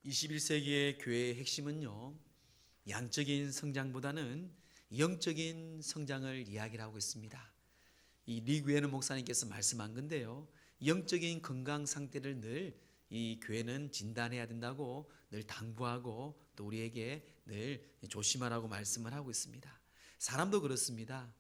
21세기의 교회의 핵심은요, 양적인 성장보다는 영적인 성장을 이야기를 하고 있습니다. 이 리그웨는 목사님께서 말씀한 건데요, 영적인 건강 상태를 늘 이 교회는 진단해야 된다고 늘 당부하고 또 우리에게 늘 조심하라고 말씀을 하고 있습니다. 사람도 그렇습니다.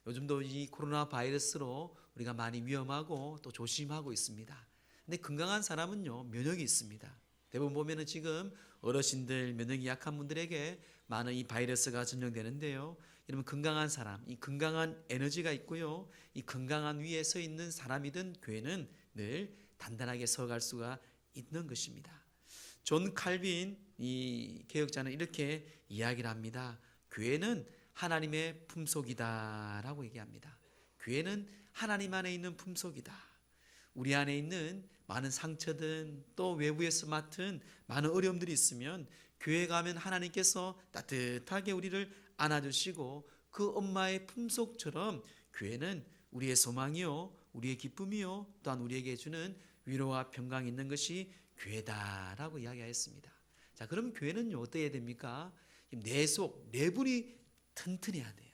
요즘도 이 코로나 바이러스로 우리가 많이 위험하고 또 조심하고 있습니다. 근데 건강한 사람은요, 면역이 있습니다. 대부분 보면은 지금 어르신들, 면역이 약한 분들에게 많은 이 바이러스가 전염되는데요, 여러분 건강한 사람, 이 건강한 에너지가 있고요, 이 건강한 위에 서 있는 사람이든 교회는 늘 단단하게 서갈 수가 있는 것입니다. 존 칼빈 이 개혁자는 이렇게 이야기를 합니다. 교회는 하나님의 품속이다라고 얘기합니다. 교회는 하나님 안에 있는 품속이다. 우리 안에 있는 많은 상처든 또 외부에서 맡은 많은 어려움들이 있으면 교회 가면 하나님께서 따뜻하게 우리를 안아주시고 그 엄마의 품속처럼 교회는 우리의 소망이요, 우리의 기쁨이요, 또한 우리에게 주는 위로와 평강이 있는 것이 교회다라고 이야기하였습니다. 자, 그럼 교회는요 어떻게 됩니까? 내속, 내분이 튼튼해야 돼요.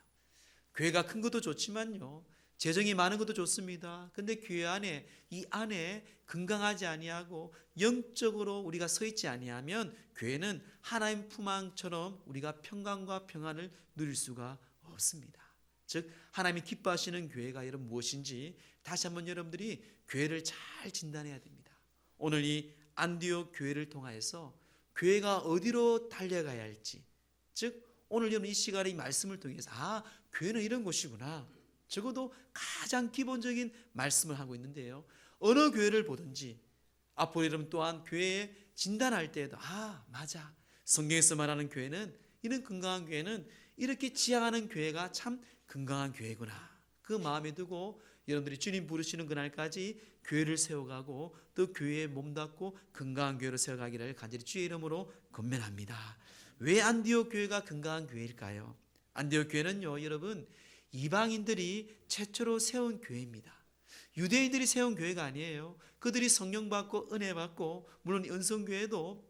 교회가 큰 것도 좋지만요, 재정이 많은 것도 좋습니다. 근데 교회 안에 이 안에 건강하지 아니하고 영적으로 우리가 서 있지 아니하면 교회는 하나님 품안처럼 우리가 평강과 평안을 누릴 수가 없습니다. 즉 하나님이 기뻐하시는 교회가 여러분 무엇인지 다시 한번 여러분들이 교회를 잘 진단해야 됩니다. 오늘 이 안디옥 교회를 통하여서 교회가 어디로 달려가야 할지, 즉 오늘 여러분 이 시간에 이 말씀을 통해서 교회는 이런 곳이구나, 적어도 가장 기본적인 말씀을 하고 있는데요, 어느 교회를 보든지 앞으로 여러분 또한 교회에 진단할 때에도 맞아, 성경에서 말하는 교회는, 이런 건강한 교회는 이렇게 지향하는 교회가 참 건강한 교회구나, 그 마음에 두고 여러분들이 주님 부르시는 그날까지 교회를 세워가고 또 교회에 몸담고 건강한 교회로 세워가기를 간절히 주의 이름으로 권면합니다. 왜 안디옥 교회가 건강한 교회일까요? 안디옥 교회는요 여러분, 이방인들이 최초로 세운 교회입니다. 유대인들이 세운 교회가 아니에요. 그들이 성령 받고 은혜 받고, 물론 은성교회도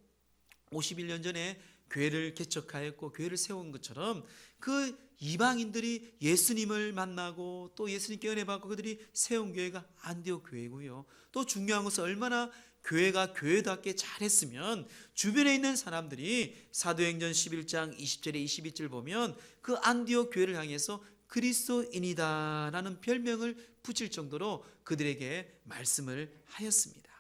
51년 전에 교회를 개척하였고 교회를 세운 것처럼 그 이방인들이 예수님을 만나고 또 예수님께 은혜 받고 그들이 세운 교회가 안디옥 교회고요. 또 중요한 것은 얼마나 교회가 교회답게 잘했으면 주변에 있는 사람들이 사도행전 11장 20절에 22절 보면 그 안디옥 교회를 향해서 그리스도인이다 라는 별명을 붙일 정도로 그들에게 말씀을 하였습니다.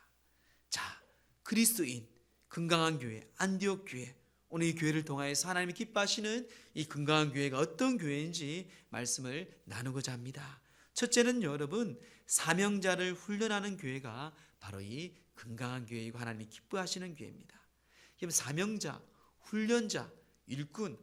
자, 그리스도인, 건강한 교회, 안디옥 교회, 오늘 이 교회를 통하여서 하나님이 기뻐하시는 이 건강한 교회가 어떤 교회인지 말씀을 나누고자 합니다. 첫째는 여러분, 사명자를 훈련하는 교회가 바로 이 건강한 교회이고 하나님이 기뻐하시는 교회입니다. 사명자, 훈련자, 일꾼,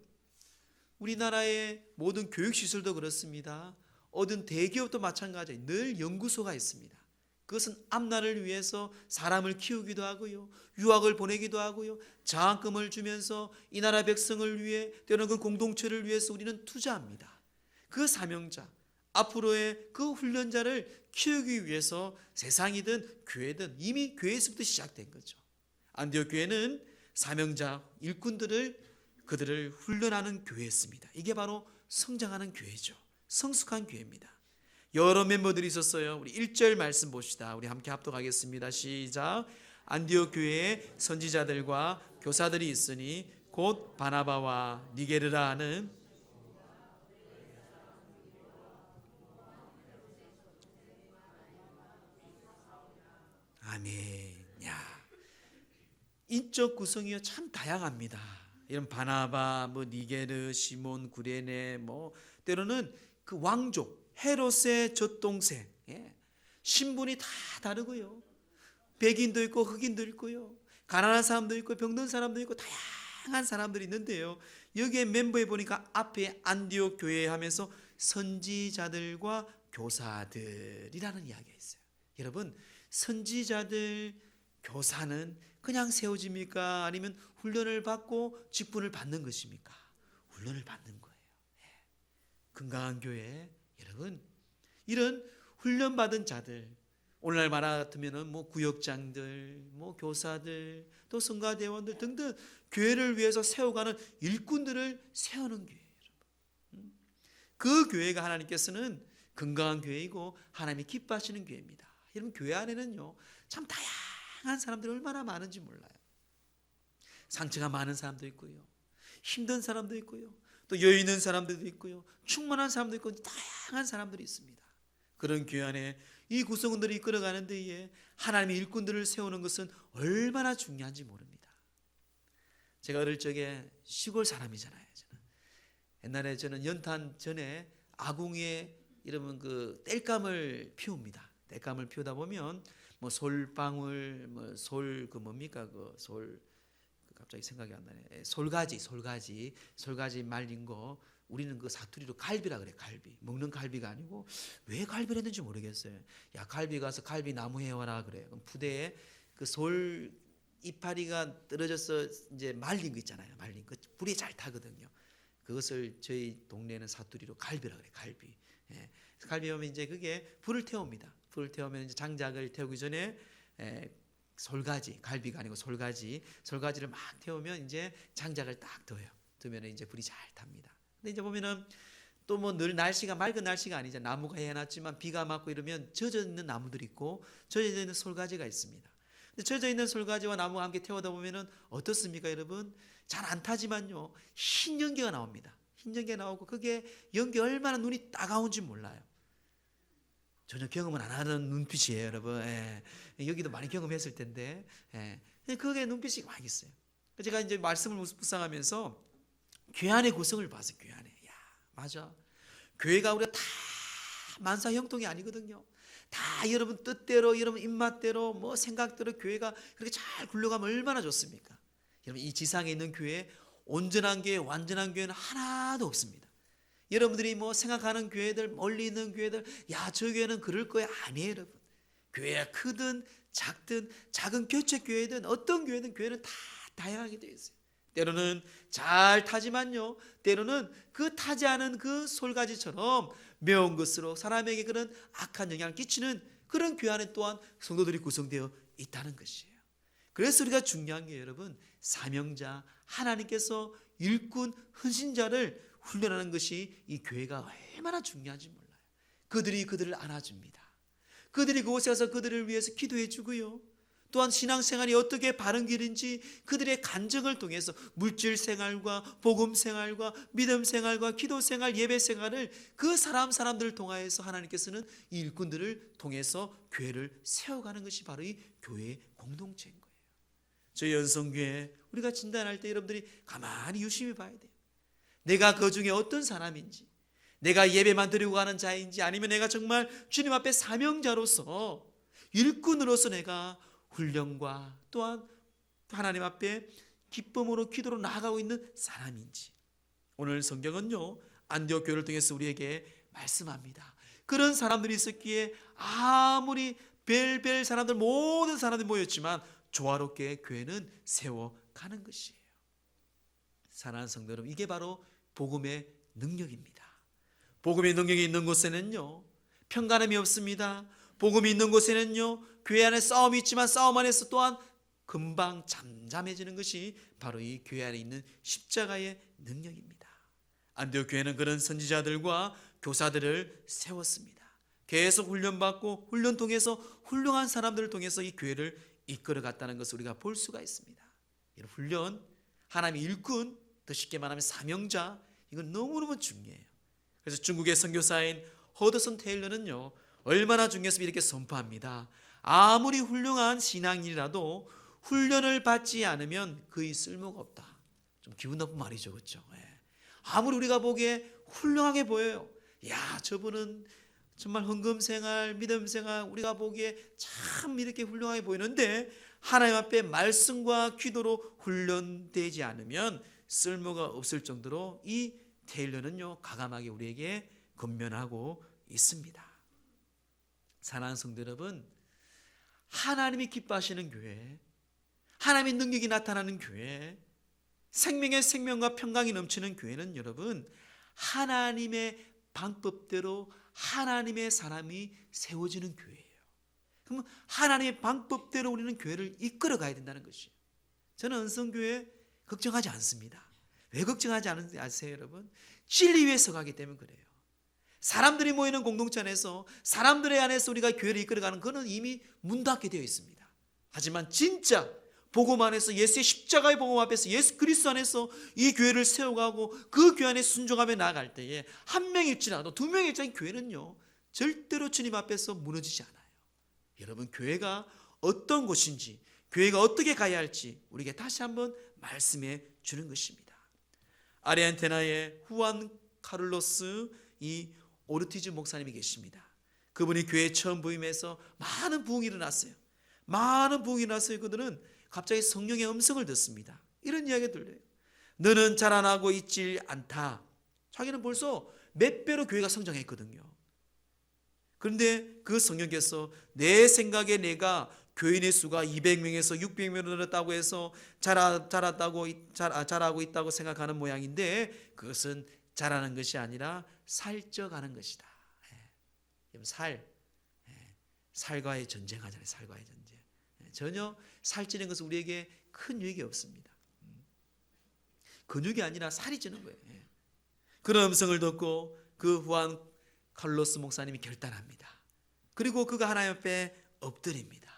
우리나라의 모든 교육시설도 그렇습니다. 어떤 대기업도 마찬가지예요. 늘 연구소가 있습니다. 그것은 앞날을 위해서 사람을 키우기도 하고요, 유학을 보내기도 하고요, 장학금을 주면서 이 나라 백성을 위해, 때로는 그 공동체를 위해서 우리는 투자합니다. 그 사명자, 앞으로의 그 훈련자를 키우기 위해서 세상이든 교회든 이미 교회에서부터 시작된 거죠. 안디옥 교회는 사명자, 그들을 훈련하는 교회였습니다. 이게 바로 성장하는 교회죠. 성숙한 교회입니다. 여러 멤버들이 있었어요. 우리 1절 말씀 봅시다. 우리 함께 합독하겠습니다. 시작. 안디옥 교회에 선지자들과 교사들이 있으니 곧 바나바와 니게르라 하는 아멘. 인적 구성이 참 다양합니다. 이런 바나바, 니게르, 시몬, 구레네, 때로는 그 왕족 헤롯의 젖동생, 신분이 다 다르고요, 백인도 있고 흑인도 있고요, 가난한 사람도 있고 병든 사람도 있고 다양한 사람들이 있는데요, 여기에 멤버에 보니까 앞에 안디옥 교회 하면서 선지자들과 교사들이라는 이야기가 있어요. 여러분, 선지자들, 교사는 그냥 세워집니까? 아니면 훈련을 받고 직분을 받는 것입니까? 훈련을 받는 거예요. 건강한 교회, 여러분, 이런 훈련받은 자들, 오늘날 말화 같으면은 뭐 구역장들, 뭐 교사들, 또 성가대원들 등등 교회를 위해서 세워가는 일꾼들을 세우는 교회예요. 그 교회가 하나님께서는 건강한 교회이고 하나님이 기뻐하시는 교회입니다. 여러분, 교회 안에는요 참 다양한 사람들이 얼마나 많은지 몰라요. 상처가 많은 사람도 있고요, 힘든 사람도 있고요, 또 여유 있는 사람들도 있고요, 충만한 사람도 있고, 다양한 사람들이 있습니다. 그런 교회 안에 이 구성원들이 이끌어가는 데에 하나님의 일꾼들을 세우는 것은 얼마나 중요한지 모릅니다. 제가 어릴 적에 시골 사람이잖아요. 옛날에 저는 연탄 전에 아궁이에 이러면 그 땔감을 피웁니다. 땔감을 피우다 보면 뭐 솔방울, 뭐 솔 그 뭡니까 그 솔 갑자기 생각이 안 나네. 솔가지 말린 거 우리는 그 사투리로 갈비라 그래. 갈비. 먹는 갈비가 아니고 왜 갈비를 했는지 모르겠어요. 야, 갈비 가서 갈비 나무 해와라 그래. 그럼 부대에 그 솔 이파리가 떨어져서 이제 말린 거 있잖아요. 말린 거 불이 잘 타거든요. 그것을 저희 동네는 사투리로 갈비라 그래. 갈비. 예. 갈비 하면 이제 그게 불을 태웁니다. 불을 태우면 이제 장작을 태우기 전에 솔가지, 갈비가 아니고 솔가지를 막 태우면 이제 장작을 딱 둬요. 두면 이제 불이 잘 탑니다. 근데 이제 보면은 또 뭐 늘 날씨가 맑은 날씨가 아니죠. 나무가 해놨지만 비가 맞고 이러면 젖어 있는 나무들이 있고 젖어 있는 솔가지가 있습니다. 근데 젖어 있는 솔가지와 나무가 함께 태우다 보면은 어떻습니까, 여러분? 잘 안 타지만요 흰 연기가 나옵니다. 흰 연기가 나오고 그게 연기 얼마나 눈이 따가운지 몰라요. 전혀 경험을 안 하는 눈빛이에요, 여러분. 예. 여기도 많이 경험했을 텐데, 예. 그게 눈빛이 막 있어요. 제가 이제 말씀을 묵상하면서 교회 안의 구성을 봤어요. 교회 안에. 야, 맞아. 교회가 우리가 다 만사 형통이 아니거든요. 다 여러분 뜻대로, 여러분 입맛대로, 뭐 생각대로 교회가 그렇게 잘 굴러가면 얼마나 좋습니까? 여러분, 이 지상에 있는 교회, 온전한 교회, 완전한 교회는 하나도 없습니다. 여러분들이 뭐 생각하는 교회들, 멀리 있는 교회들, 야, 저 교회는 그럴 거야. 아니에요, 여러분. 교회가 크든 작든 작은 교체 교회든 어떤 교회든 교회는 다 다양하게 되어 있어요. 때로는 잘 타지만요, 때로는 그 타지 않은 그 솔가지처럼 매운 것으로 사람에게 그런 악한 영향을 끼치는 그런 교회 안에 또한 성도들이 구성되어 있다는 것이에요. 그래서 우리가 중요한 게 여러분, 사명자, 하나님께서 일꾼, 헌신자를 훈련하는 것이 이 교회가 얼마나 중요한지 몰라요. 그들이 그들을 안아줍니다. 그들이 그곳에 가서 그들을 위해서 기도해 주고요, 또한 신앙생활이 어떻게 바른 길인지 그들의 간증을 통해서 물질 생활과 복음 생활과 믿음 생활과 기도 생활, 예배 생활을 그 사람들을 통하여서 하나님께서는 이 일꾼들을 통해서 교회를 세워가는 것이 바로 이 교회의 공동체인 거예요. 저희 연성교회 우리가 진단할 때 여러분들이 가만히 유심히 봐야 돼요. 내가 그 중에 어떤 사람인지, 내가 예배만 드리고 가는 자인지, 아니면 내가 정말 주님 앞에 사명자로서 일꾼으로서 내가 훈련과 또한 하나님 앞에 기쁨으로 기도로 나아가고 있는 사람인지. 오늘 성경은요 안디옥 교회를 통해서 우리에게 말씀합니다. 그런 사람들이 있었기에 아무리 별별 사람들, 모든 사람들이 모였지만 조화롭게 교회는 세워가는 것이에요. 사랑하는 성도 여러분, 이게 바로 복음의 능력입니다. 복음의 능력이 있는 곳에는요 편간함이 없습니다. 복음이 있는 곳에는요 교회 안에 싸움이 있지만 싸움 안에서 또한 금방 잠잠해지는 것이 바로 이 교회 안에 있는 십자가의 능력입니다. 안디옥 교회는 그런 선지자들과 교사들을 세웠습니다. 계속 훈련받고 훈련 통해서 훌륭한 사람들을 통해서 이 교회를 이끌어갔다는 것을 우리가 볼 수가 있습니다. 이런 훈련, 하나님의 일꾼, 더 쉽게 말하면 사명자, 이건 너무너무 중요해요. 그래서 중국의 선교사인 허드슨 테일러는요 얼마나 중요해서 이렇게 선포합니다. 아무리 훌륭한 신앙인이라도 훈련을 받지 않으면 거의 쓸모가 없다. 좀 기분 나쁜 말이죠, 그렇죠? 아무리 우리가 보기에 훌륭하게 보여요. 야, 저분은 정말 헌금생활, 믿음생활 우리가 보기에 참 이렇게 훌륭하게 보이는데 하나님 앞에 말씀과 기도로 훈련되지 않으면 쓸모가 없을 정도로 이 테일러는요 과감하게 우리에게 권면하고 있습니다. 사랑하는 성도 여러분, 하나님이 기뻐하시는 교회, 하나님의 능력이 나타나는 교회, 생명의 생명과 평강이 넘치는 교회는 여러분 하나님의 방법대로 하나님의 사람이 세워지는 교회예요. 그러면 하나님의 방법대로 우리는 교회를 이끌어 가야 된다는 것이에요. 저는 은성교회 걱정하지 않습니다. 왜 걱정하지 않은지 아세요, 여러분? 진리 위에 서가기 때문에 그래요. 사람들이 모이는 공동체 안에서 사람들의 안에서 우리가 교회를 이끌어가는 그는 이미 문 닫게 되어 있습니다. 하지만 진짜 복음 안에서 예수의 십자가의 복음 앞에서 예수 그리스도 안에서 이 교회를 세워가고 그 교회 안에 순종하며 나아갈 때에 한 명일지라도 두 명일지라도 교회는요 절대로 주님 앞에서 무너지지 않아요. 여러분, 교회가 어떤 곳인지, 교회가 어떻게 가야 할지 우리에게 다시 한번 말씀해 주는 것입니다. 아르헨티나의 후안 카를로스 이 오르티즈 목사님이 계십니다. 그분이 교회에 처음 부임해서 많은 부흥이 일어났어요. 많은 부흥이 일어났어요. 그들은 갑자기 성령의 음성을 듣습니다. 이런 이야기가 들려요. 너는 자라나고 있지 않다. 자기는 벌써 몇 배로 교회가 성장했거든요. 그런데 그 성령께서 내 생각에 내가 교인의 수가 200명에서 600명으로 늘었다고 해서 자라고 있다고 생각하는 모양인데 그것은 자라는 것이 아니라 살쪄가는 것이다. 살과의 전쟁하잖아요. 살과의 전쟁. 전혀 살찌는 것은 우리에게 큰 유익이 없습니다. 근육이 아니라 살이 찌는 거예요. 그런 음성을 듣고 그 후안 칼로스 목사님이 결단합니다. 그리고 그가 하나님 앞에 엎드립니다.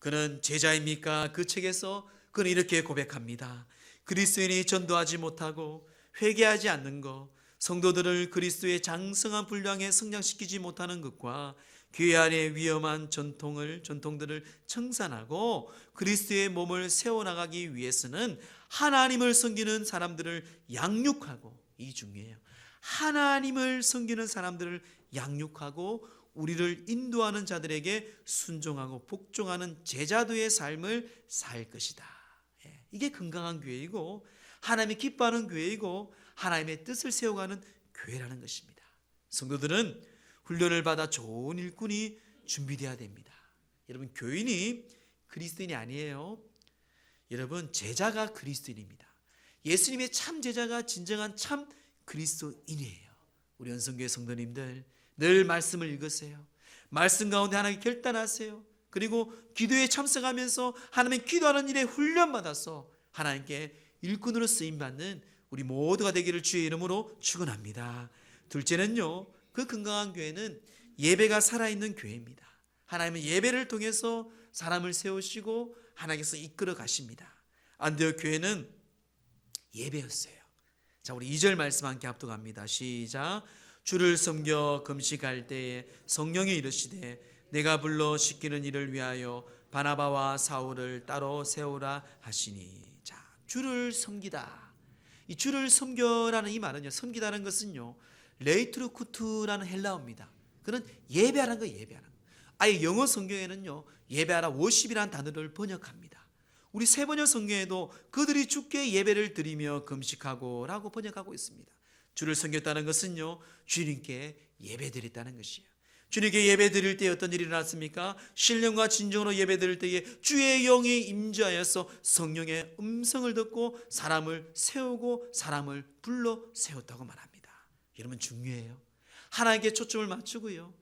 그는 제자입니까? 그 책에서 그는 이렇게 고백합니다. 그리스도인이 전도하지 못하고 회개하지 않는 것, 성도들을 그리스도의 장성한 분량에 성장시키지 못하는 것과 교회 안의 위험한 전통들을 청산하고 그리스도의 몸을 세워나가기 위해서는 하나님을 섬기는 사람들을 양육하고, 이 중요해요. 하나님을 섬기는 사람들을 양육하고 우리를 인도하는 자들에게 순종하고 복종하는 제자도의 삶을 살 것이다. 이게 건강한 교회이고 하나님이 기뻐하는 교회이고 하나님의 뜻을 세워가는 교회라는 것입니다. 성도들은 훈련을 받아 좋은 일꾼이 준비되어야 됩니다. 여러분, 교인이 그리스도인이 아니에요. 여러분, 제자가 그리스도인입니다. 예수님의 참 제자가 진정한 참 그리스도인이에요. 우리 연성교회 성도님들 늘 말씀을 읽으세요. 말씀 가운데 하나님 결단하세요. 그리고 기도에 참석하면서 하나님 기도하는 일에 훈련받아서 하나님께 일꾼으로 쓰임받는 우리 모두가 되기를 주의 이름으로 축원합니다. 둘째는요, 그 건강한 교회는 예배가 살아있는 교회입니다. 하나님은 예배를 통해서 사람을 세우시고 하나님께서 이끌어 가십니다. 안디옥 교회는 예배였어요. 자, 우리 2절 말씀 함께 합독합니다. 시작. 주를 섬겨 금식할 때에 성령이 이르시되 내가 불러 시키는 일을 위하여 바나바와 사울을 따로 세우라 하시니. 자, 주를 섬기다. 이 주를 섬겨라는 이 말은요, 섬기다는 것은요 레이트루쿠트라는 헬라어입니다. 그는 예배하는 거예요. 예배하는 거. 아예 영어 성경에는요 예배하라 워십이라는 단어를 번역합니다. 우리 세번역 성경에도 그들이 주께 예배를 드리며 금식하고 라고 번역하고 있습니다. 주를 섬겼다는 것은요 주님께 예배 드렸다는 것이에요. 주님께 예배 드릴 때 어떤 일이 일어났습니까? 신령과 진정으로 예배 드릴 때에 주의 영이 임재하여서 성령의 음성을 듣고 사람을 세우고 사람을 불러 세웠다고 말합니다. 여러분, 중요해요. 하나님께 초점을 맞추고요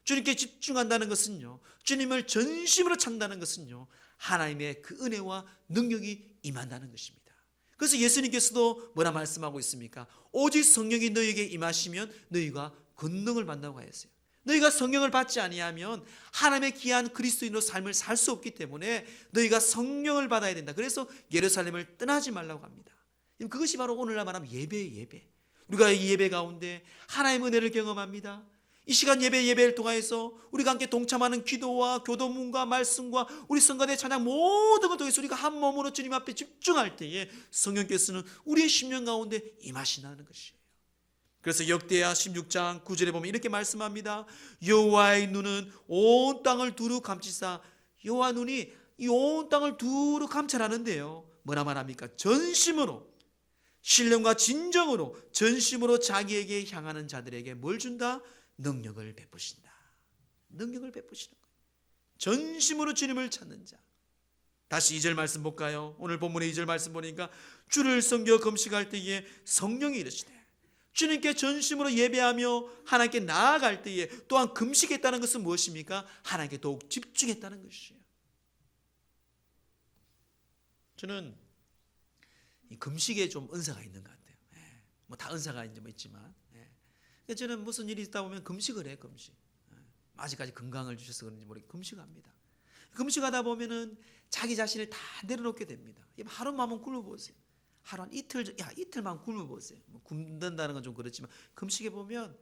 주님께 집중한다는 것은요, 주님을 전심으로 찾는다는 것은요 하나님의 그 은혜와 능력이 임한다는 것입니다. 그래서 예수님께서도 뭐라 말씀하고 있습니까? 오직 성령이 너희에게 임하시면 너희가 권능을 받는다고 하였어요. 너희가 성령을 받지 아니하면 하나님의 귀한 그리스도인으로 삶을 살 수 없기 때문에 너희가 성령을 받아야 된다. 그래서 예루살렘을 떠나지 말라고 합니다. 그것이 바로 오늘날 말하면 예배예요. 예배. 우리가 이 예배 가운데 하나님의 은혜를 경험합니다. 이 시간 예배를 통해서 우리가 함께 동참하는 기도와 교도문과 말씀과 우리 성가대 찬양 모든 것 통해서 우리가 한 몸으로 주님 앞에 집중할 때에 성령께서는 우리의 심령 가운데 임하신다는 것이에요. 그래서 역대하 16장 9절에 보면 이렇게 말씀합니다. 여호와의 눈은 온 땅을 두루 감치사. 여호와 눈이 이 온 땅을 두루 감찰하는데요, 뭐라 말합니까? 전심으로, 신령과 진정으로, 전심으로 자기에게 향하는 자들에게 뭘 준다? 능력을 베푸신다. 능력을 베푸시는 거예요. 전심으로 주님을 찾는 자. 다시 2절 말씀 볼까요? 오늘 본문의 2절 말씀 보니까 주를 섬겨 금식할 때에 성령이 이르시되. 주님께 전심으로 예배하며 하나님께 나아갈 때에 또한 금식했다는 것은 무엇입니까? 하나님께 더욱 집중했다는 것이에요. 저는 이 금식에 좀 은사가 있는 것 같아요. 뭐 다 은사가 이제 뭐 있지만, 저는 무슨 일이 있다 보면 금식을 해. 금식. 아직까지 건강을 주셔서 그런지 모르겠고 금식합니다. 금식하다 보면은 자기 자신을 다 내려놓게 됩니다. 하루만 한번 굶어보세요. 하루 한 이틀만 굶어보세요. 뭐 굶는다는 건 좀 그렇지만 금식해 보면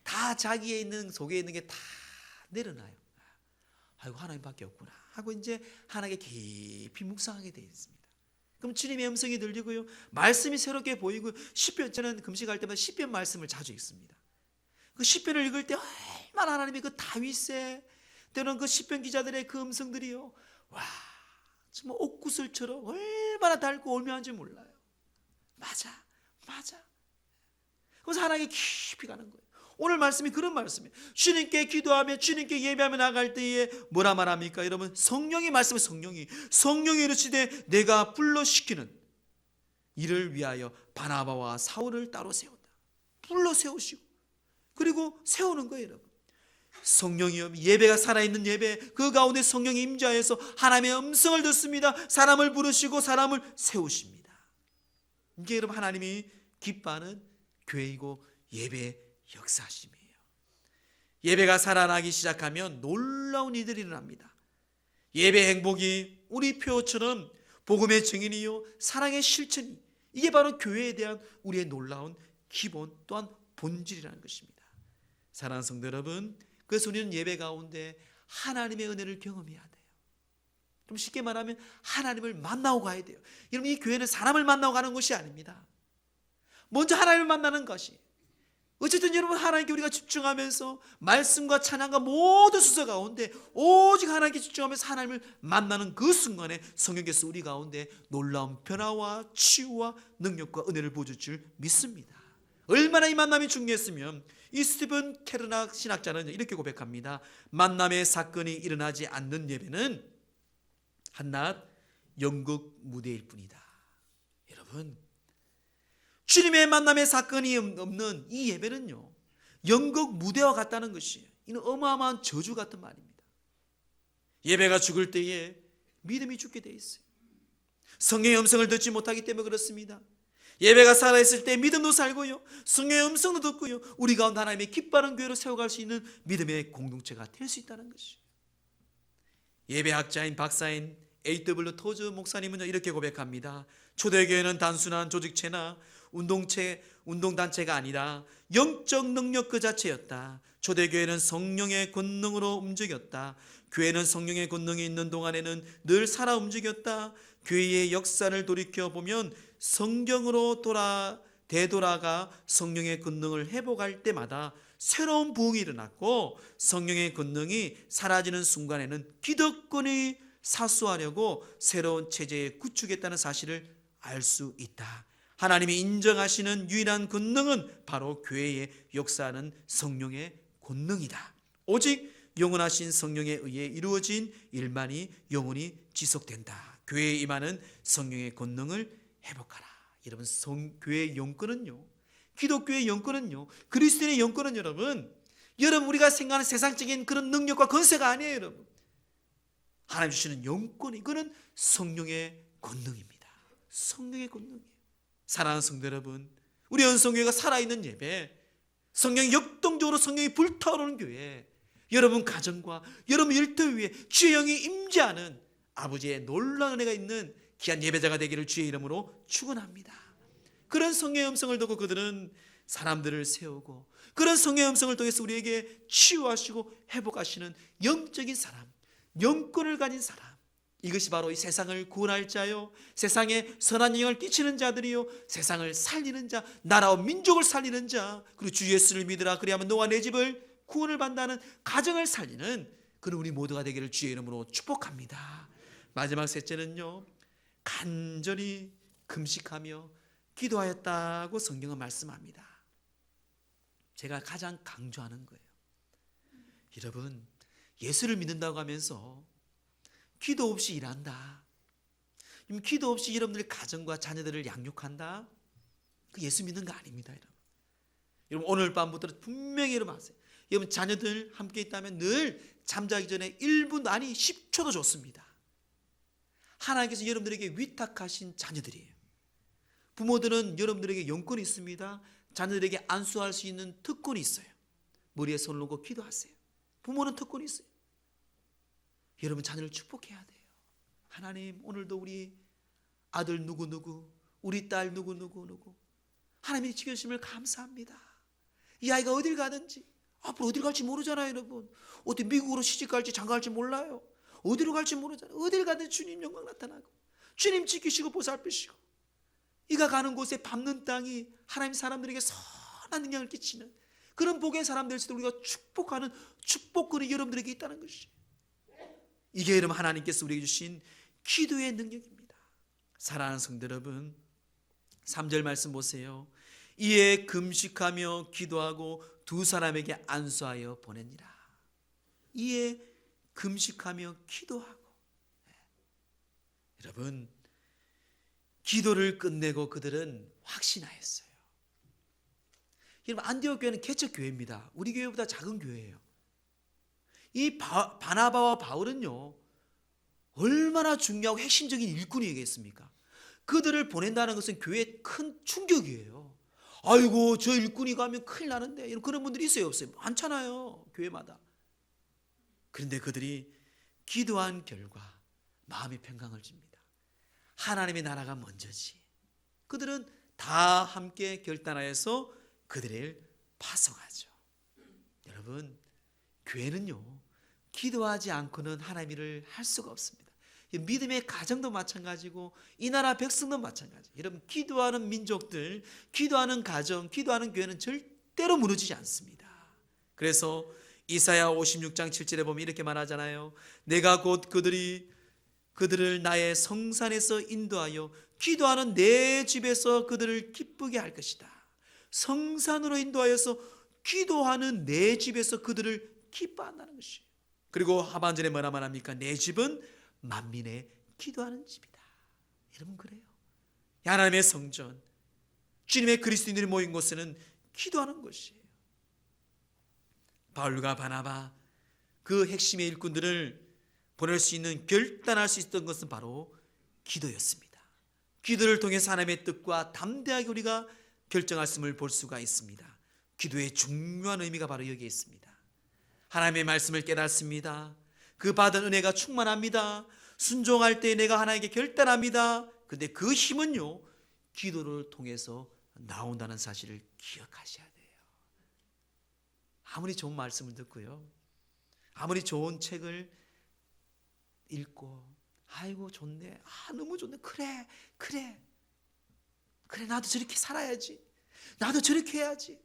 다 자기에 있는 속에 있는 게 다 내려놔요. 아이고 하나님밖에 없구나 하고 이제 하나님께 깊이 묵상하게 되어 있습니다. 그럼 주님의 음성이 들리고요, 말씀이 새롭게 보이고 시편, 저는 금식할 때마다 시편 말씀을 자주 읽습니다. 그 시편을 읽을 때 얼마나 하나님이 그 다윗의 때로는 그 시편 기자들의 그 음성들이요, 와 정말 옥구슬처럼 얼마나 달고 오묘한지 몰라요. 맞아. 그래서 하나님께 깊이 가는 거예요. 오늘 말씀이 그런 말씀이에요. 주님께 기도하며 주님께 예배하며 나갈 때에 뭐라 말합니까? 여러분, 성령이 말씀은 성령이 이르시되 내가 불러시키는 이를 위하여 바나바와 사울을 따로 세운다. 불러 세우시고 그리고 세우는 거예요. 여러분, 성령이요, 예배가 살아있는 예배, 그 가운데 성령이 임재하여서 하나님의 음성을 듣습니다. 사람을 부르시고 사람을 세우십니다. 이게 여러분 하나님이 기뻐하는 교회이고 예배의 역사심이에요. 예배가 살아나기 시작하면 놀라운 일들이 일어납니다. 예배 행복이 우리 표처럼 복음의 증인이요 사랑의 실천이, 이게 바로 교회에 대한 우리의 놀라운 기본 또한 본질이라는 것입니다. 사랑하는 성도 여러분, 그래서 우리는 예배 가운데 하나님의 은혜를 경험해야 돼요. 좀 쉽게 말하면 하나님을 만나고 가야 돼요. 여러분, 이 교회는 사람을 만나고 가는 것이 아닙니다. 먼저 하나님을 만나는 것이, 어쨌든 여러분 하나님께 우리가 집중하면서 말씀과 찬양과 모든 수서 가운데 오직 하나님께 집중하면서 하나님을 만나는 그 순간에 성령께서 우리 가운데 놀라운 변화와 치유와 능력과 은혜를 보여줄 줄 믿습니다. 얼마나 이 만남이 중요했으면 이 스티븐 캐르낙 신학자는 이렇게 고백합니다. 만남의 사건이 일어나지 않는 예배는 한낱 연극 무대일 뿐이다. 여러분, 주님의 만남의 사건이 없는 이 예배는요, 연극 무대와 같다는 것이에요. 이는 어마어마한 저주 같은 말입니다. 예배가 죽을 때에 믿음이 죽게 돼 있어요. 성령의 음성을 듣지 못하기 때문에 그렇습니다. 예배가 살아있을 때 믿음도 살고요, 성령의 음성도 듣고요, 우리 가운데 하나님의 기뻐하는 교회로 세워갈 수 있는 믿음의 공동체가 될 수 있다는 것이에요. 예배학자인 박사인 A.W. 토즈 목사님은 이렇게 고백합니다. 초대교회는 단순한 조직체나 운동단체가 아니라 영적 능력 그 자체였다. 초대교회는 성령의 권능으로 움직였다. 교회는 성령의 권능이 있는 동안에는 늘 살아 움직였다. 교회의 역사를 돌이켜보면 성경으로 되돌아가 성령의 권능을 회복할 때마다 새로운 부흥이 일어났고, 성령의 권능이 사라지는 순간에는 기득권이 사수하려고 새로운 체제에 구축했다는 사실을 알 수 있다. 하나님이 인정하시는 유일한 권능은 바로 교회에 역사하는 성령의 권능이다. 오직 영원하신 성령에 의해 이루어진 일만이 영원히 지속된다. 교회에 임하는 성령의 권능을 회복하라. 여러분, 교회의 영권은요, 기독교의 영권은요, 그리스도인의 영권은 여러분 우리가 생각하는 세상적인 그런 능력과 권세가 아니에요. 여러분, 하나님 주시는 영권이, 이거는 성령의 권능입니다. 성령의 권능이에요. 사랑하는 성도 여러분, 우리 연성교회가 살아있는 예배, 성령이 역동적으로 성령이 불타오르는 교회, 여러분 가정과 여러분 일터 위에 주의 영이 임재하는 아버지의 놀라운 은혜가 있는 귀한 예배자가 되기를 주의 이름으로 축원합니다. 그런 성령의 음성을 듣고 그들은 사람들을 세우고, 그런 성령의 음성을 통해서 우리에게 치유하시고 회복하시는 영적인 사람, 영권을 가진 사람, 이것이 바로 이 세상을 구원할 자요, 세상에 선한 영향을 끼치는 자들이요, 세상을 살리는 자, 나라와 민족을 살리는 자, 그리고 주 예수를 믿으라 그리하면 너와 내 집을 구원을 받는다는 가정을 살리는 그런 우리 모두가 되기를 주의 이름으로 축복합니다. 마지막 셋째는요, 간절히 금식하며 기도하였다고 성경은 말씀합니다. 제가 가장 강조하는 거예요. 여러분, 예수를 믿는다고 하면서 기도 없이 일한다, 기도 없이 여러분들의 가정과 자녀들을 양육한다, 그 예수 믿는 거 아닙니다. 여러분, 여러분 오늘 밤부터 분명히 여러분 하세요. 여러분 자녀들 함께 있다면 늘 잠자기 전에 1분 아니 10초도 좋습니다. 하나님께서 여러분들에게 위탁하신 자녀들이에요. 부모들은 여러분들에게 영권이 있습니다. 자녀들에게 안수할 수 있는 특권이 있어요. 머리에 손을 놓고 기도하세요. 부모는 특권이 있어요. 여러분 자녀를 축복해야 돼요. 하나님 오늘도 우리 아들 누구누구, 우리 딸 누구누구 하나님이 지켜주심을 감사합니다. 이 아이가 어딜 가든지 앞으로 어딜 갈지 모르잖아요. 여러분 어디 미국으로 시집 갈지 장가 갈지 몰라요. 어디로 갈지 모르잖아요. 어딜 가든 주님 영광 나타나고 주님 지키시고 보살피시고 이가 가는 곳에 밟는 땅이 하나님 사람들에게 선한 영향을 끼치는 그런 복의 사람 될 수 있도록 우리가 축복하는 축복권이 여러분들에게 있다는 것이, 이게 여러분 하나님께서 우리에게 주신 기도의 능력입니다. 사랑하는 성도 여러분, 3절 말씀 보세요. 이에 금식하며 기도하고 두 사람에게 안수하여 보내니라. 이에 금식하며 기도하고. 여러분 기도를 끝내고 그들은 확신하였어요. 여러분 안디옥 교회는 개척 교회입니다. 우리 교회보다 작은 교회예요. 이 바나바와 바울은요 얼마나 중요하고 핵심적인 일꾼이겠습니까? 그들을 보낸다는 것은 교회의 큰 충격이에요. 아이고 저 일꾼이 가면 큰일 나는데, 그런 분들이 있어요 없어요? 많잖아요 교회마다. 그런데 그들이 기도한 결과 마음이 평강을 줍니다. 하나님의 나라가 먼저지. 그들은 다 함께 결단하여서 그들을 파송하죠. 여러분 교회는요 기도하지 않고는 하나님의 일을 할 수가 없습니다. 믿음의 가정도 마찬가지고 이 나라 백성도 마찬가지. 여러분 기도하는 민족들, 기도하는 가정, 기도하는 교회는 절대로 무너지지 않습니다. 그래서 이사야 56장 7절에 보면 이렇게 말하잖아요. 내가 곧 그들을 나의 성산에서 인도하여 기도하는 내 집에서 그들을 기쁘게 할 것이다. 성산으로 인도하여서 기도하는 내 집에서 그들을 기뻐한다는 것이에요. 그리고 하반절에 뭐라 말합니까? 내 집은 만민의 기도하는 집이다. 여러분 그래요. 하나님의 성전, 주님의 그리스도인들이 모인 곳에는 기도하는 것이에요. 바울과 바나바 그 핵심의 일꾼들을 보낼 수 있는, 결단할 수 있었던 것은 바로 기도였습니다. 기도를 통해서 하나님의 뜻과 담대하게 우리가 결정했음을 볼 수가 있습니다. 기도의 중요한 의미가 바로 여기에 있습니다. 하나님의 말씀을 깨닫습니다. 그 받은 은혜가 충만합니다. 순종할 때 내가 하나님께 결단합니다. 근데 그 힘은요 기도를 통해서 나온다는 사실을 기억하셔야 돼요. 아무리 좋은 말씀을 듣고요, 아무리 좋은 책을 읽고 아이고 좋네, 너무 좋네, 그래 나도 저렇게 살아야지, 나도 저렇게 해야지,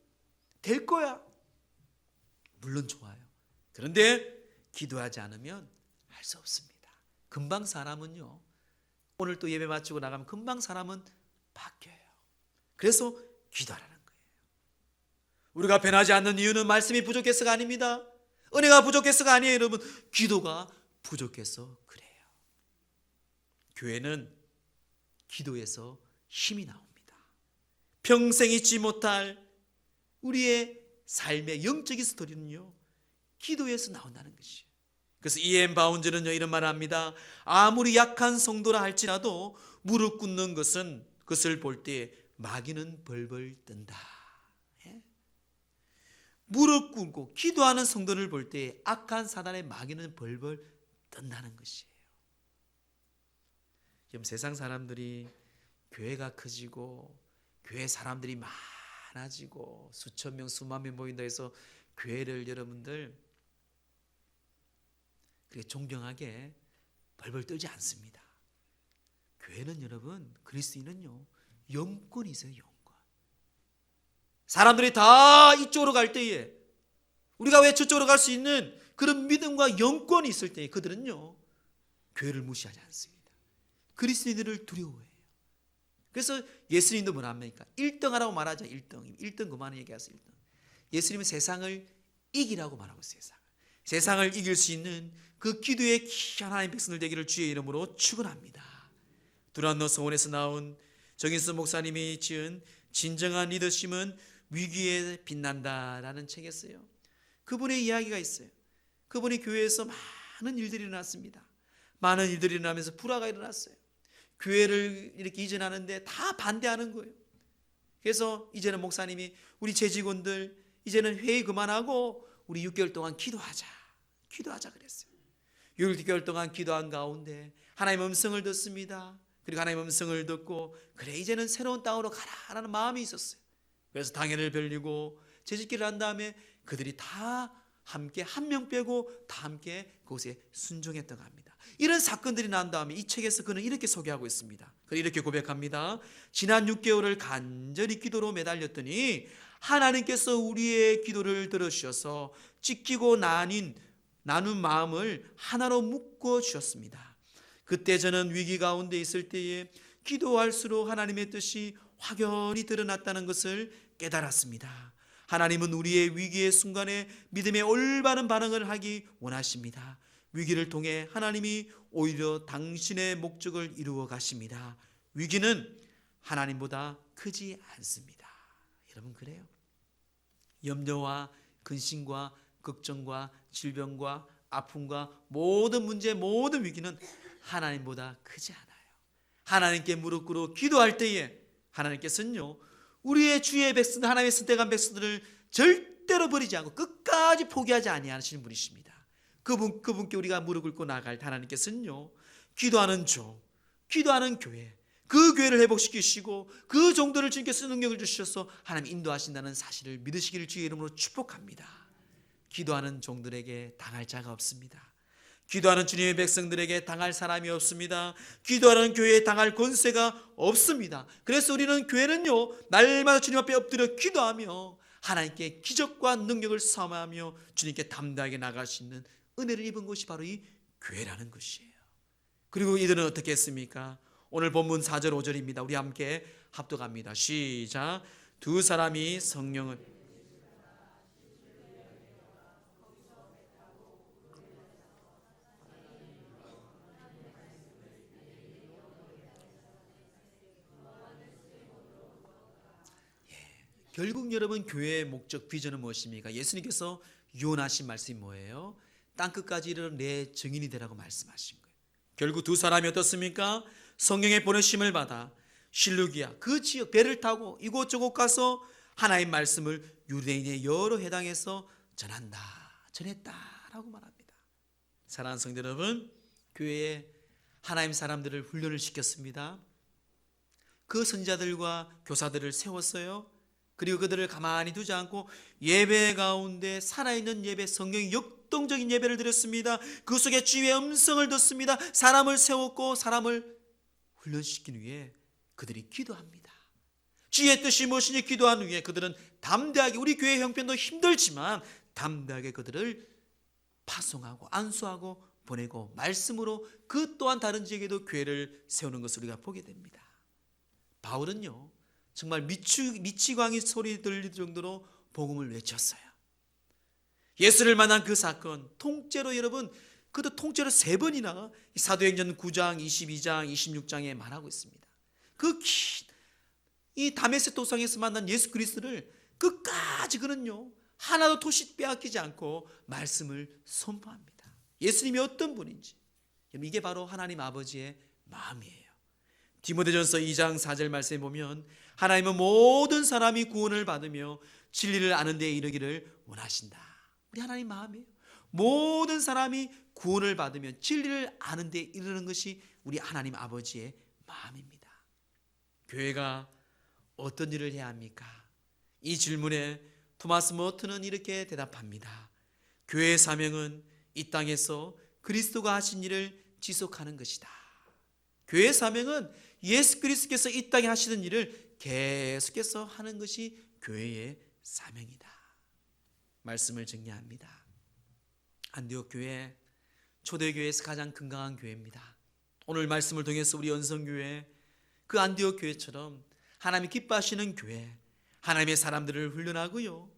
될 거야. 물론 좋아요. 그런데 기도하지 않으면 할 수 없습니다. 금방 사람은요 오늘 또 예배 마치고 나가면 금방 사람은 바뀌어요. 그래서 기도하라는 거예요. 우리가 변하지 않는 이유는 말씀이 부족해서가 아닙니다. 은혜가 부족해서가 아니에요. 여러분 기도가 부족해서 그래요. 교회는 기도에서 힘이 나옵니다. 평생 잊지 못할 우리의 삶의 영적인 스토리는요 기도에서 나온다는 것이에요. 그래서 E.M. 바운즈는요 이런 말을 합니다. 아무리 약한 성도라 할지라도 무릎 꿇는 것을 볼 때 마귀는 벌벌 뜬다. 예? 무릎 꿇고 기도하는 성도를 볼 때 악한 사단의 마귀는 벌벌 뜬다는 것이에요. 지금 세상 사람들이 교회가 커지고 교회 사람들이 많아지고 수천 명 수만 명 모인다 해서 교회를 여러분들 그렇게 존경하게 벌벌 떨지 않습니다. 교회는 여러분, 그리스도인은요 영권이 있어요. 영권. 사람들이 다 이쪽으로 갈 때에 우리가 왜 저쪽으로 갈 수 있는 그런 믿음과 영권이 있을 때에 그들은요 교회를 무시하지 않습니다. 그리스도인들을 두려워해요. 그래서 예수님도 뭐라 합니까? 1등 하라고 말하자. 1등 그만 얘기하세요. 1등. 예수님은 세상을 이기라고 말하고 있어요. 세상을 이길 수 있는 그 기도의 귀한 하나님의 백성들 되기를 주의 이름으로 축원합니다. 두란노 서원에서 나온 정인수 목사님이 지은 진정한 리더십은 위기에 빛난다라는 책에 써요. 그분의 이야기가 있어요. 그분이 교회에서 많은 일들이 일어났습니다. 많은 일들이 일어나면서 불화가 일어났어요. 교회를 이렇게 이전하는데 다 반대하는 거예요. 그래서 이제는 목사님이 우리 재직원들 이제는 회의 그만하고 우리 6개월 동안 기도하자 그랬어요. 6개월 동안 기도한 가운데 하나님의 음성을 듣습니다. 그리고 하나님의 음성을 듣고 그래 이제는 새로운 땅으로 가라라는 마음이 있었어요. 그래서 당회를 벌리고 재직기를 한 다음에 그들이 다 함께 한 명 빼고 다 함께 그곳에 순종했다고 합니다. 이런 사건들이 난 다음에 이 책에서 그는 이렇게 소개하고 있습니다. 이렇게 고백합니다. 지난 6개월을 간절히 기도로 매달렸더니 하나님께서 우리의 기도를 들으셔서 찢기고 나눈 마음을 하나로 묶어 주셨습니다. 그때 저는 위기 가운데 있을 때에 기도할수록 하나님의 뜻이 확연히 드러났다는 것을 깨달았습니다. 하나님은 우리의 위기의 순간에 믿음의 올바른 반응을 하기 원하십니다. 위기를 통해 하나님이 오히려 당신의 목적을 이루어 가십니다. 위기는 하나님보다 크지 않습니다. 여러분 그래요? 염려와 근심과 걱정과 질병과 아픔과 모든 문제, 모든 위기는 하나님보다 크지 않아요. 하나님께 무릎 꿇어 기도할 때에 하나님께서는요, 우리의 주의 백성들, 하나님의 선택한 백성들을 절대로 버리지 않고 끝까지 포기하지 아니하시는 분이십니다. 그분께 우리가 무릎 꿇고 나갈 때 하나님께서는요, 기도하는 종, 기도하는 교회, 그 교회를 회복시키시고 그 종들을 주님께서 능력을 주셔서 하나님 인도하신다는 사실을 믿으시기를 주의 이름으로 축복합니다. 기도하는 종들에게 당할 자가 없습니다. 기도하는 주님의 백성들에게 당할 사람이 없습니다. 기도하는 교회에 당할 권세가 없습니다. 그래서 우리는 교회는요, 날마다 주님 앞에 엎드려 기도하며 하나님께 기적과 능력을 사모하며 주님께 담대하게 나갈 수 있는 은혜를 입은 곳이 바로 이 교회라는 것이에요. 그리고 이들은 어떻게 했습니까? 오늘 본문 4절 5절입니다. 우리 함께 합독합니다. 시작. 두 사람이 성령을 결국 여러분 교회의 목적 비전은 무엇입니까? 예수님께서 유언하신 말씀이 뭐예요? 땅끝까지 이르러 내 증인이 되라고 말씀하신 거예요. 결국 두 사람이 어떻습니까? 성령의 보내심을 받아 실루기아 그 지역 배를 타고 이곳저곳 가서 하나님의 말씀을 유대인의 여러 회당에서 전했다라고 말합니다. 사랑하는 성도 여러분, 교회에 하나님 사람들을 훈련을 시켰습니다. 그 선지자들과 교사들을 세웠어요. 그리고 그들을 가만히 두지 않고 예배 가운데 살아있는 예배, 성경의 역동적인 예배를 드렸습니다. 그 속에 주의 음성을 듣습니다. 사람을 세웠고 사람을 훈련시킨 후에 그들이 기도합니다. 주의 뜻이 무엇인지 기도한 후에 그들은 담대하게, 우리 교회 형편도 힘들지만 담대하게 그들을 파송하고 안수하고 보내고 말씀으로 그 또한 다른 지역에도 교회를 세우는 것을 우리가 보게 됩니다. 바울은요, 정말 미치광이 소리 들릴 정도로 복음을 외쳤어요. 예수를 만난 그 사건 통째로 여러분, 그도 통째로 3번이나 사도행전 9장, 22장, 26장에 말하고 있습니다. 이 다메섹 도상에서 만난 예수 그리스도를 끝까지 그는요, 하나도 토시 빼앗기지 않고 말씀을 선포합니다. 예수님이 어떤 분인지, 이게 바로 하나님 아버지의 마음이에요. 디모데전서 2장 4절 말씀에 보면 하나님은 모든 사람이 구원을 받으며 진리를 아는 데에 이르기를 원하신다. 우리 하나님 마음이에요. 모든 사람이 구원을 받으며 진리를 아는 데에 이르는 것이 우리 하나님 아버지의 마음입니다. 교회가 어떤 일을 해야 합니까? 이 질문에 토마스 머튼은 이렇게 대답합니다. 교회의 사명은 이 땅에서 그리스도가 하신 일을 지속하는 것이다. 교회의 사명은 예수 그리스도께서 이 땅에 하시는 일을 계속해서 하는 것이 교회의 사명이다. 말씀을 정리합니다. 안디옥 교회, 초대교회에서 가장 건강한 교회입니다. 오늘 말씀을 통해서 우리 연성교회, 그 안디옥 교회처럼 하나님이 기뻐하시는 교회, 하나님의 사람들을 훈련하고요,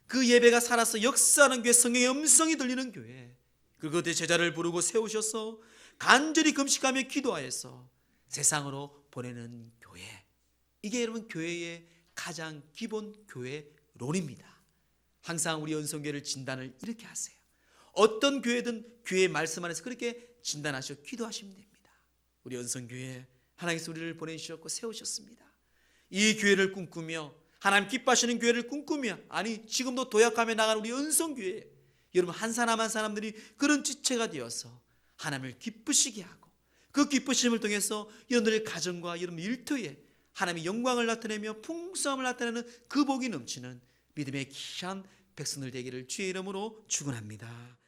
그 예배가 살아서 역사하는 교회, 성령의 음성이 들리는 교회, 그것의 제자를 부르고 세우셔서 간절히 금식하며 기도하여서 세상으로 보내는 교회, 이게 여러분 교회의 가장 기본 교회론입니다. 항상 우리 연성교회를 진단을 이렇게 하세요. 어떤 교회든 교회의 말씀 안에서 그렇게 진단하시고 기도하시면 됩니다. 우리 연성교회 하나님께서 우리를 보내주셨고 세우셨습니다. 이 교회를 꿈꾸며 하나님 기뻐하시는 교회를 꿈꾸며, 아니 지금도 도약하며 나가는 우리 연성교회 여러분 한 사람 한 사람들이 그런 지체가 되어서 하나님을 기쁘시게 하고, 그 기쁘심을 통해서 여러분들의 가정과 여러분 일터에 하나님의 영광을 나타내며 풍성함을 나타내는 그 복이 넘치는 믿음의 귀한 백성들 되기를 주의 이름으로 축원합니다.